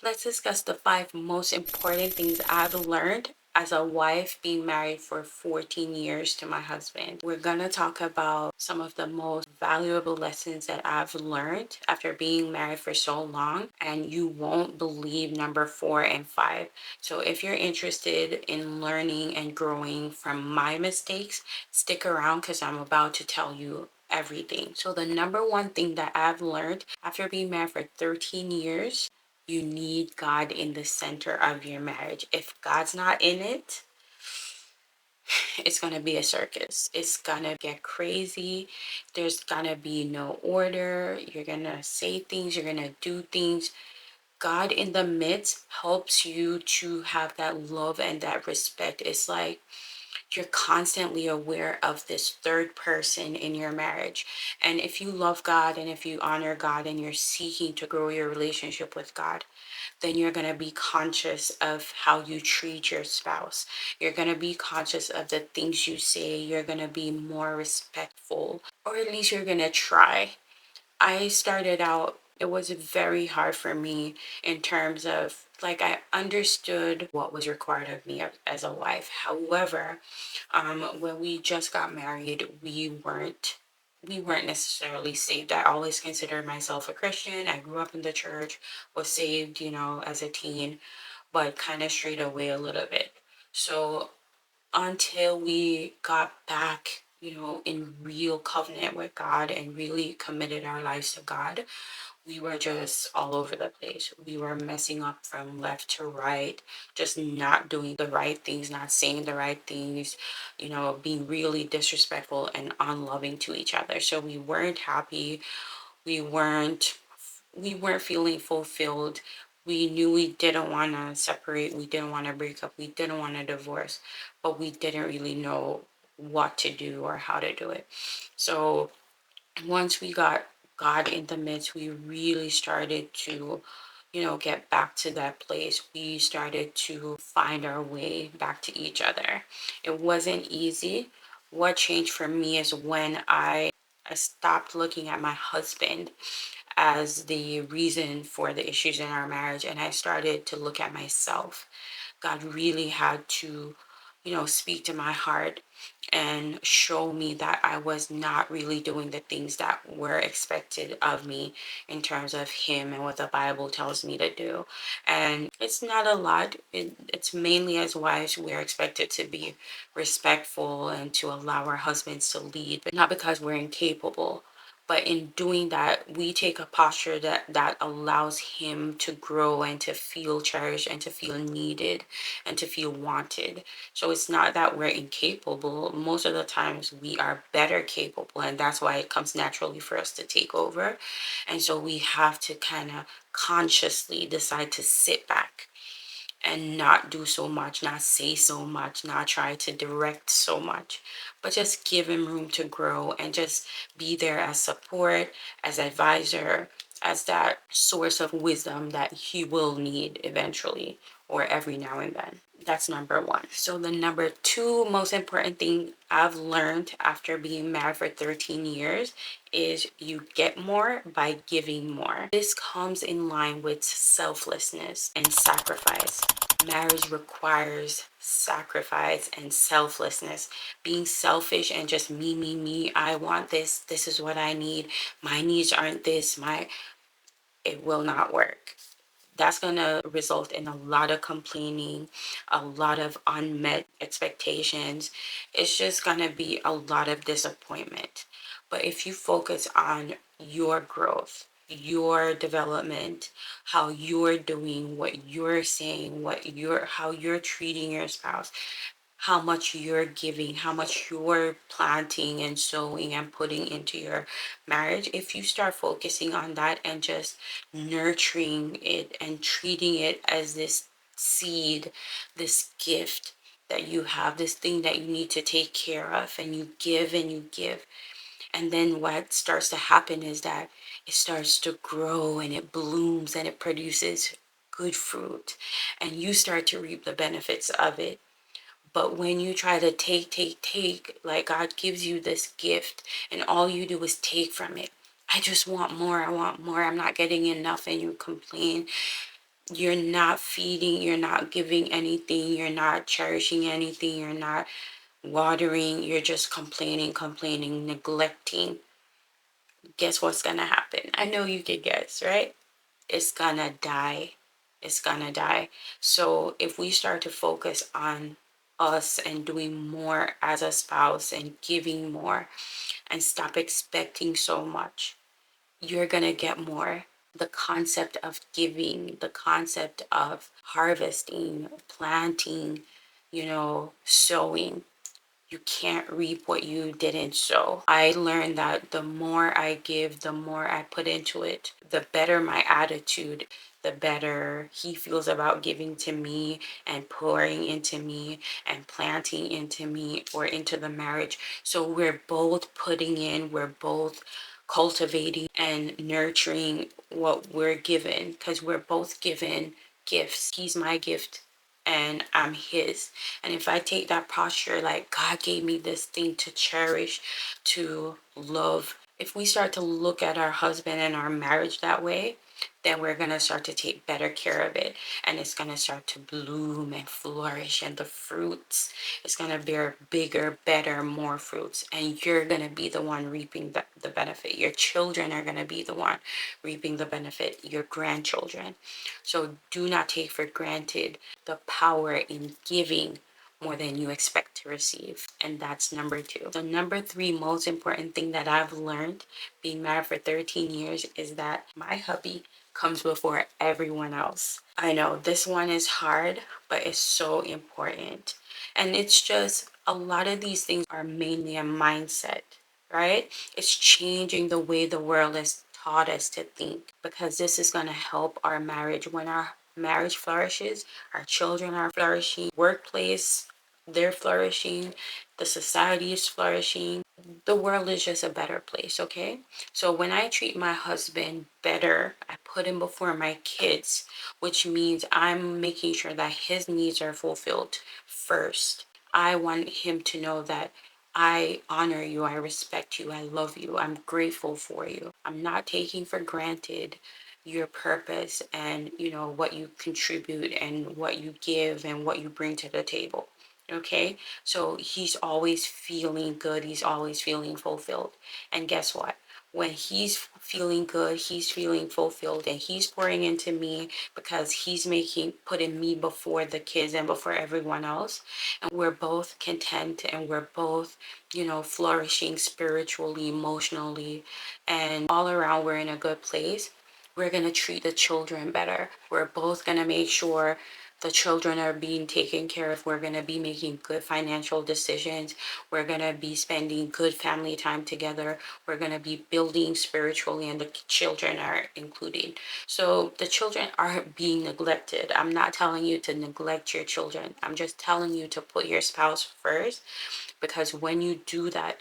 Let's discuss the 5 most important things I've learned as a wife being married for 14 years to my husband. We're going to talk about some of the most valuable lessons that I've learned after being married for so long, and you won't believe number 4 and 5. So if you're interested in learning and growing from my mistakes, stick around because I'm about to tell you everything. So the number one thing that I've learned after being married for 13 years, you need God in the center of your marriage. If God's not in it, it's going to be a circus. It's going to get crazy. There's going to be no order. You're going to say things, you're going to do things. God in the midst helps you to have that love and that respect. It's like you're constantly aware of this third person in your marriage. And if you love God and if you honor God and you're seeking to grow your relationship with God, then you're going to be conscious of how you treat your spouse. You're going to be conscious of the things you say. You're going to be more respectful, or at least you're going to try. I started out, it was very hard for me in terms of like I understood what was required of me as a wife. However, when we just got married, we weren't necessarily saved. I always considered myself a Christian. I grew up in the church, was saved, as a teen, but kind of strayed away a little bit. So until we got back, in real covenant with God and really committed our lives to God, we were just all over the place. We were messing up from left to right, just not doing the right things, not saying the right things, being really disrespectful and unloving to each other. So we weren't happy. We weren't we weren't feeling fulfilled. We knew we didn't want to separate. We didn't want to break up. We didn't want to divorce, but we didn't really know what to do or how to do it. So once we got God in the midst, we really started to, get back to that place. We started to find our way back to each other. It wasn't easy. What changed for me is when I stopped looking at my husband as the reason for the issues in our marriage, and I started to look at myself. God really had to, speak to my heart and show me that I was not really doing the things that were expected of me in terms of Him and what the Bible tells me to do. And it's not a lot. It's mainly as wives, we're expected to be respectful and to allow our husbands to lead, but not because we're incapable. But in doing that, we take a posture that allows him to grow and to feel cherished and to feel needed and to feel wanted. So it's not that we're incapable. Most of the times we are better capable, and that's why it comes naturally for us to take over. And so we have to kind of consciously decide to sit back and not do so much, not say so much, not try to direct so much, but just give him room to grow and just be there as support, as advisor, as that source of wisdom that he will need eventually or every now and then. That's number one. So the number two most important thing I've learned after being married for 13 years is you get more by giving more. This comes in line with selflessness and sacrifice. Marriage requires sacrifice and selflessness. Being selfish and just me, I want this, this is what I need. My needs aren't this, it will not work. That's going to result in a lot of complaining, a lot of unmet expectations. It's just going to be a lot of disappointment. But if you focus on your growth, your development, how you're doing, what you're saying, how you're treating your spouse, how much you're giving, how much you're planting and sowing and putting into your marriage, if you start focusing on that and just nurturing it and treating it as this seed, this gift that you have, this thing that you need to take care of, and you give and you give. And then what starts to happen is that it starts to grow and it blooms and it produces good fruit, and you start to reap the benefits of it. But when you try to take, like God gives you this gift and all you do is take from it. I just want more. I want more. I'm not getting enough. And you complain. You're not feeding, you're not giving anything, you're not cherishing anything, you're not watering, you're just complaining, neglecting. Guess what's gonna happen? I know you can guess, right? It's gonna die. It's gonna die. So if we start to focus on us and doing more as a spouse and giving more and stop expecting so much, you're gonna get more. The concept of giving, the concept of harvesting, planting, sowing, you can't reap what you didn't sow. I learned that the more I give, the more I put into it, the better my attitude, the better he feels about giving to me and pouring into me and planting into me or into the marriage. So we're both putting in, we're both cultivating and nurturing what we're given, because we're both given gifts. He's my gift and I'm his. And if I take that posture, like God gave me this thing to cherish, to love, if we start to look at our husband and our marriage that way, then we're going to start to take better care of it. And it's going to start to bloom and flourish. And the fruits, it's going to bear bigger, better, more fruits. And you're going to be the one reaping the benefit. Your children are going to be the one reaping the benefit, your grandchildren. So do not take for granted the power in giving more than you expect to receive. And that's number two. The number three most important thing that I've learned being married for 13 years is that my hubby comes before everyone else. I know this one is hard, but it's so important. And it's just a lot of these things are mainly a mindset, right? It's changing the way the world has taught us to think, because this is going to help our marriage. When our marriage flourishes, our children are flourishing, workplace, they're flourishing, the society is flourishing, the world is just a better place, okay? So when I treat my husband better, I put him before my kids, which means I'm making sure that his needs are fulfilled first. I want him to know that I honor you, I respect you, I love you, I'm grateful for you. I'm not taking for granted your purpose and what you contribute and what you give and what you bring to the table. Okay, so he's always feeling good, he's always feeling fulfilled. And guess what? When he's feeling good, he's feeling fulfilled, and he's pouring into me because he's putting me before the kids and before everyone else. And we're both content and we're both, flourishing spiritually, emotionally, and all around we're in a good place. We're going to treat the children better. We're both going to make sure the children are being taken care of. We're going to be making good financial decisions. We're going to be spending good family time together. We're going to be building spiritually, and the children are included. So the children aren't being neglected. I'm not telling you to neglect your children. I'm just telling you to put your spouse first, because when you do that,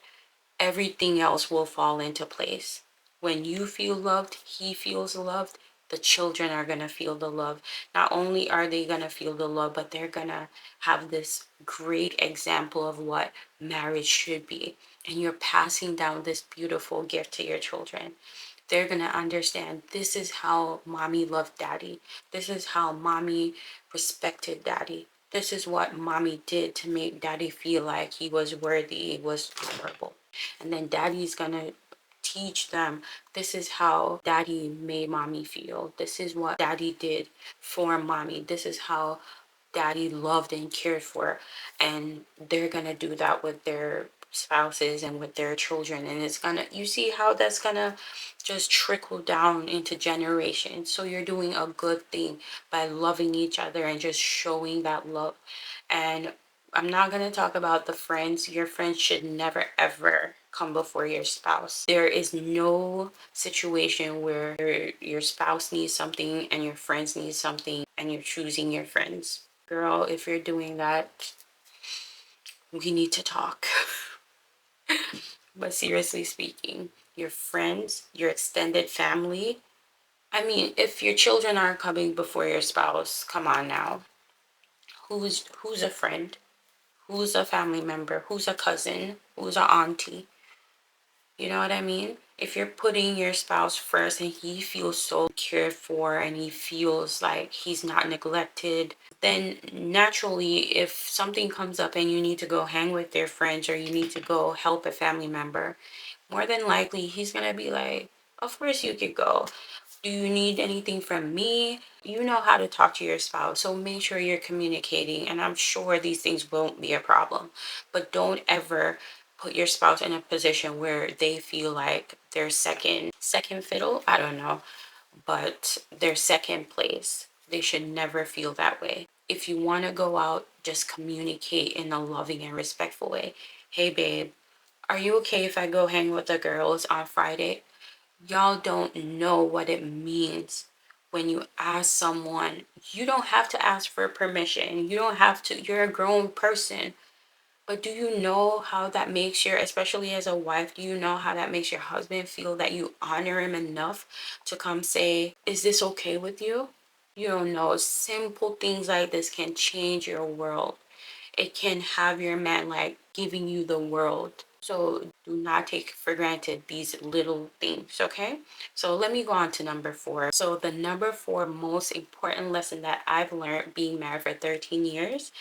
everything else will fall into place. When you feel loved, he feels loved, the children are going to feel the love. Not only are they going to feel the love, but they're going to have this great example of what marriage should be. And you're passing down this beautiful gift to your children. They're going to understand, this is how mommy loved daddy. This is how mommy respected daddy. This is what mommy did to make daddy feel like he was worthy, he was honorable. And then daddy's gonna teach them, this is how daddy made mommy feel. This is what daddy did for mommy. This is how daddy loved and cared for. And they're gonna do that with their spouses and with their children. And it's gonna, you see how that's gonna just trickle down into generations. So you're doing a good thing by loving each other and just showing that love. And I'm not going to talk about the friends. Your friends should never ever come before your spouse. There is no situation where your spouse needs something and your friends need something and you're choosing your friends. Girl, if you're doing that, we need to talk. But seriously speaking, your friends, your extended family, I mean, if your children aren't coming before your spouse, come on now. Who's a friend? Who's a family member? Who's a cousin? Who's an auntie? You know what I mean? If you're putting your spouse first and he feels so cared for and he feels like he's not neglected, then naturally, if something comes up and you need to go hang with their friends or you need to go help a family member, more than likely he's gonna be like, of course you could go. Do you need anything from me? You know how to talk to your spouse, so make sure you're communicating, and I'm sure these things won't be a problem. But don't ever put your spouse in a position where they feel like they're second fiddle. I don't know, but they're second place. They should never feel that way. If you want to go out, just communicate in a loving and respectful way. Hey babe, are you okay if I go hang with the girls on Friday? Y'all don't know what it means when you ask someone. You don't have to ask for permission. You don't have to. You're a grown person. But do you know how that makes your, especially as a wife, do you know how that makes your husband feel that you honor him enough to come say, is this okay with you? You don't know. Simple things like this can change your world. It can have your man like giving you the world. So do not take for granted these little things, okay? So let me go on to number 4. So the number 4 most important lesson that I've learned being married for 13 years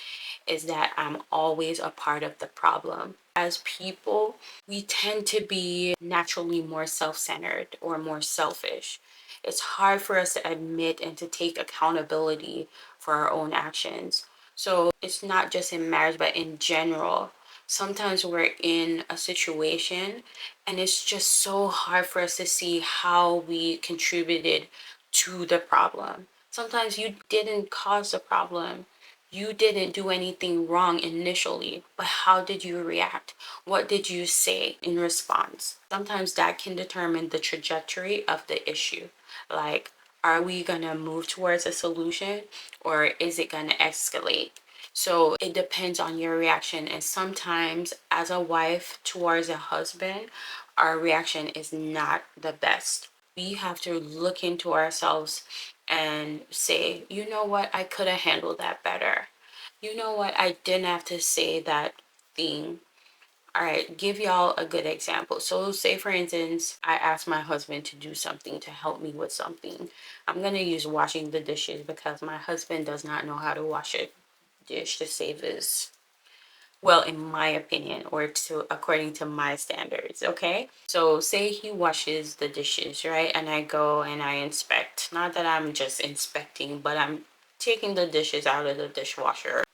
is that I'm always a part of the problem. As people, we tend to be naturally more self-centered or more selfish. It's hard for us to admit and to take accountability for our own actions. So it's not just in marriage, but in general. Sometimes we're in a situation and it's just so hard for us to see how we contributed to the problem. Sometimes you didn't cause the problem. You didn't do anything wrong initially, but how did you react? What did you say in response? Sometimes that can determine the trajectory of the issue. Like, are we gonna move towards a solution or is it gonna escalate? So it depends on your reaction. And sometimes, as a wife towards a husband, our reaction is not the best. We have to look into ourselves and say, you know what, I could have handled that better. You know what, I didn't have to say that thing. All right, give y'all a good example. So, say for instance, I asked my husband to do something to help me with something. I'm gonna use washing the dishes because my husband does not know how to wash a dish to save his, well, in my opinion, or to according to my standards. Okay, so say he washes the dishes, right, and I go and I inspect. Not that I'm just inspecting, but I'm taking the dishes out of the dishwasher,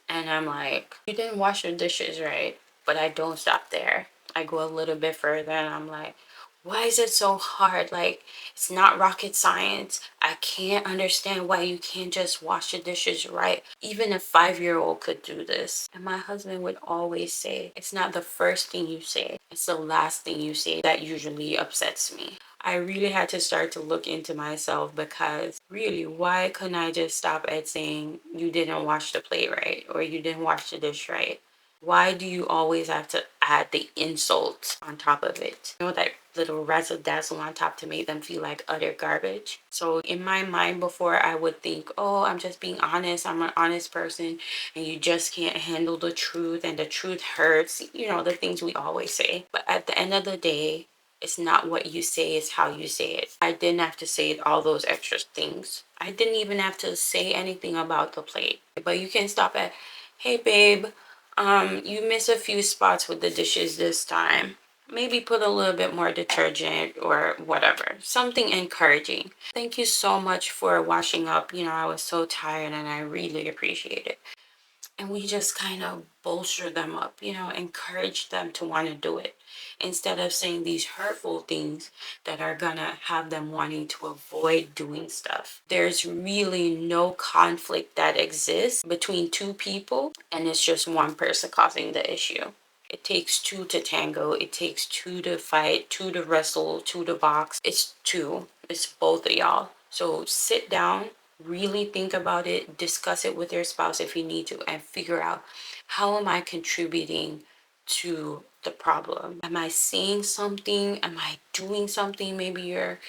and I'm like, you didn't wash your dishes right. But I don't stop there. I go a little bit further and I'm like, why is it so hard? Like, it's not rocket science. I can't understand why you can't just wash the dishes right. Even a 5-year-old could do this. And my husband would always say, it's not the first thing you say, it's the last thing you say that usually upsets me. I really had to start to look into myself because really, why couldn't I just stop at saying you didn't wash the plate right or you didn't wash the dish right? Why do you always have to add the insult on top of it? You know, that little razzle dazzle on top to make them feel like utter garbage. So in my mind before, I would think, oh, I'm just being honest. I'm an honest person and you just can't handle the truth and the truth hurts. You know, the things we always say. But at the end of the day, it's not what you say, it's how you say it. I didn't have to say all those extra things. I didn't even have to say anything about the plate. But you can stop at, hey babe, you miss a few spots with the dishes this time. Maybe put a little bit more detergent or whatever. Something encouraging. Thank you so much for washing up. You know, I was so tired and I really appreciate it. And we just kind of bolster them up, you know, encourage them to want to do it instead of saying these hurtful things that are gonna have them wanting to avoid doing stuff. There's really no conflict that exists between two people, and it's just one person causing the issue. It takes two to tango. It takes two to fight, two to wrestle, two to box. It's two. It's both of y'all. So sit down, really think about it, discuss it with your spouse if you need to, and figure out, how am I contributing to the problem? Am I saying something? Am I doing something? Maybe you're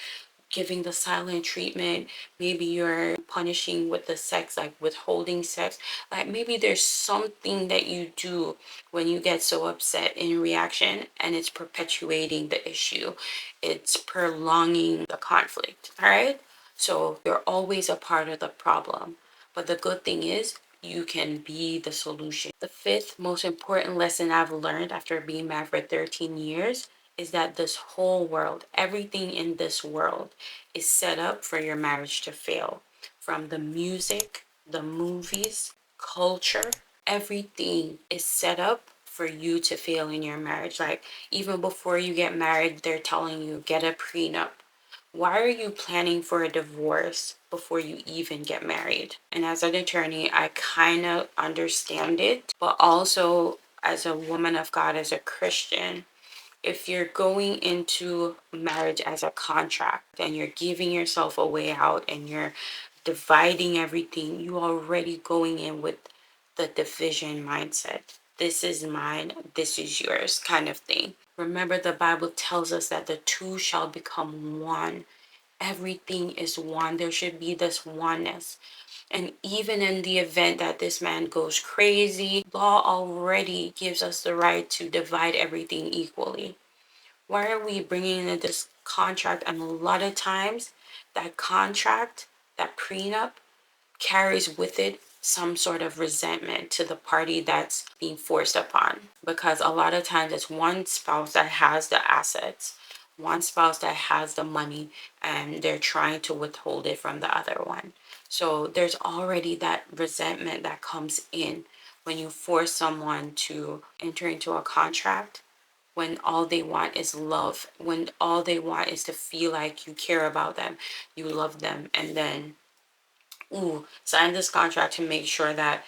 giving the silent treatment. Maybe you're punishing with the sex, like withholding sex. Like maybe there's something that you do when you get so upset in reaction, and it's perpetuating the issue. It's prolonging the conflict. All right. So you're always a part of the problem. But the good thing is you can be the solution. The fifth most important lesson I've learned after being married for 13 years is that this whole world, everything in this world, is set up for your marriage to fail. From the music, the movies, culture, everything is set up for you to fail in your marriage. Like even before you get married, they're telling you get a prenup. Why are you planning for a divorce before you even get married? And as an attorney, I kind of understand it, but also as a woman of God, as a Christian, if you're going into marriage as a contract and you're giving yourself a way out and you're dividing everything, you already going in with the division mindset. This is mine, this is yours kind of thing. Remember, the Bible tells us that the two shall become one. Everything is one. There should be this oneness. And even in the event that this man goes crazy, law already gives us the right to divide everything equally. Why are we bringing in this contract? And a lot of times that contract, that prenup, carries with it some sort of resentment to the party that's being forced upon, because a lot of times it's one spouse that has the assets, one spouse that has the money, and they're trying to withhold it from the other one. So there's already that resentment that comes in when you force someone to enter into a contract, when all they want is love, when all they want is to feel like you care about them, you love them, and then, ooh, sign this contract to make sure that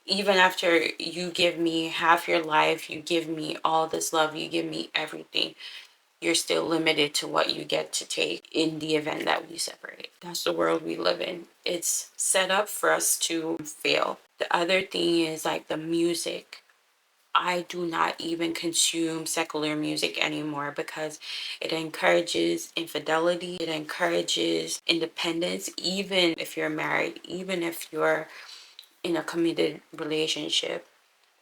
even after you give me half your life, you give me all this love, you give me everything, you're still limited to what you get to take in the event that we separate. That's the world we live in. It's set up for us to fail. The other thing is like the music. I do not even consume secular music anymore because it encourages infidelity. It encourages independence, even if you're married, even if you're in a committed relationship.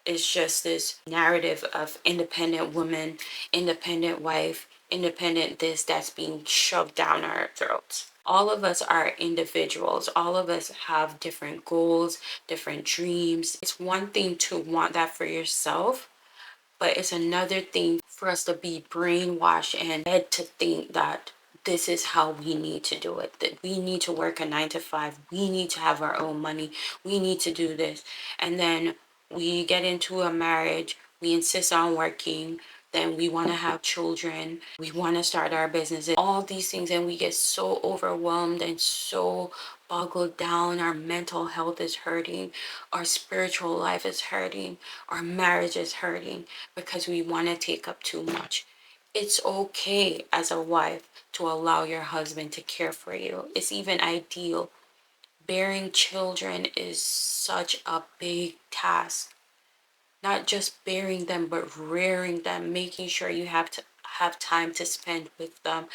It's just this narrative of independent woman, independent wife, independent this that's being shoved down our throats. All of us are individuals. All of us have different goals, different dreams. It's one thing to want that for yourself, but it's another thing for us to be brainwashed and led to think that this is how we need to do it, that we need to work a 9 to 5, we need to have our own money, we need to do this. And then we get into a marriage, we insist on working, then we want to have children, we want to start our businesses, all these things, and we get so overwhelmed and so boggled down. Our mental health is hurting, our spiritual life is hurting, our marriage is hurting because we want to take up too much. It's okay as a wife to allow your husband to care for you. It's even ideal. Bearing children is such a big task. Not just bearing them, but rearing them, making sure you have to have time to spend with them,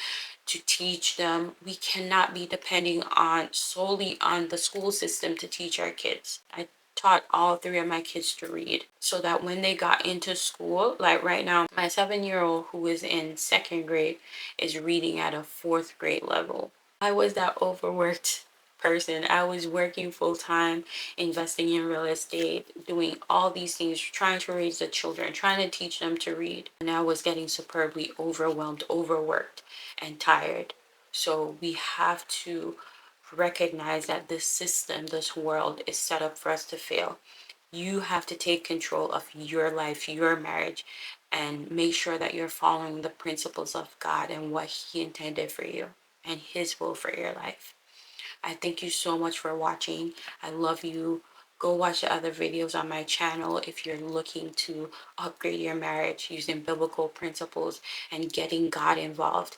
to teach them. We cannot be depending on solely on the school system to teach our kids. I taught all three of my kids to read so that when they got into school, like right now, my 7-year-old who is in second grade is reading at a fourth grade level. I was that overworked person. I was working full time, investing in real estate, doing all these things, trying to raise the children, trying to teach them to read. And I was getting superbly overwhelmed, overworked, and tired. So we have to recognize that this system, this world is set up for us to fail. You have to take control of your life, your marriage, and make sure that you're following the principles of God and what He intended for you and His will for your life. I thank you so much for watching. I love you. Go watch the other videos on my channel if you're looking to upgrade your marriage using biblical principles and getting God involved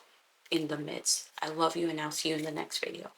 in the midst. I love you, and I'll see you in the next video.